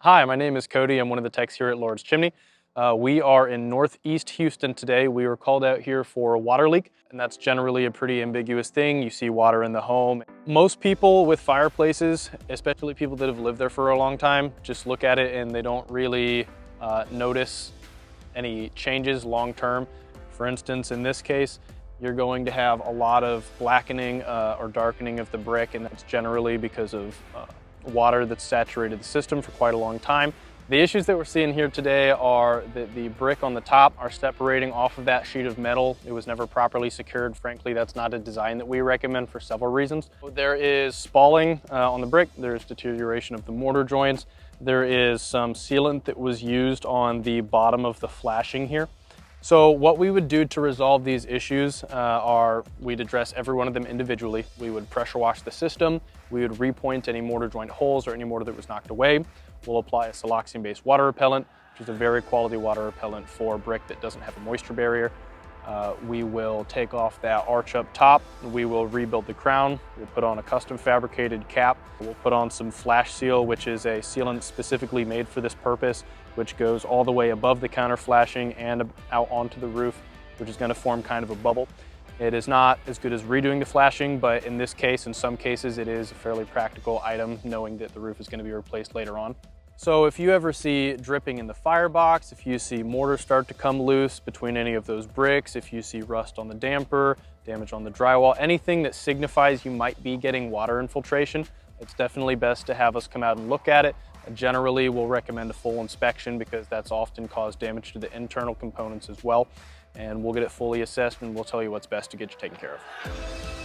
Hi, my name is Cody. I'm one of the techs here at Lord's Chimney. We are in Northeast Houston today. We were called out here for a water leak, and that's generally a pretty ambiguous thing. You see water in the home. Most people with fireplaces, especially people that have lived there for a long time, just look at it and they don't really notice any changes long term. For instance, in this case, you're going to have a lot of blackening or darkening of the brick, and that's generally because of water that's saturated the system for quite a long time. The issues that we're seeing here today are that the brick on the top are separating off of that sheet of metal. It was never properly secured. Frankly, that's not a design that we recommend for several reasons. There is spalling on the brick. There's deterioration of the mortar joints. There is some sealant that was used on the bottom of the flashing here. So what we would do to resolve these issues we'd address every one of them individually. We would pressure wash the system. We would repoint any mortar joint holes or any mortar that was knocked away. We'll apply a siloxane-based water repellent, which is a very quality water repellent for brick that doesn't have a moisture barrier. We will take off that arch up top. We will rebuild the crown. We'll put on a custom fabricated cap. We'll put on some flash seal, which is a sealant specifically made for this purpose, which goes all the way above the counter flashing and out onto the roof, which is going to form kind of a bubble. It is not as good as redoing the flashing, but in this case, in some cases, it is a fairly practical item, knowing that the roof is going to be replaced later on. So if you ever see dripping in the firebox, if you see mortar start to come loose between any of those bricks, if you see rust on the damper, damage on the drywall, anything that signifies you might be getting water infiltration, it's definitely best to have us come out and look at it. Generally, we'll recommend a full inspection because that's often caused damage to the internal components as well. And we'll get it fully assessed and we'll tell you what's best to get you taken care of.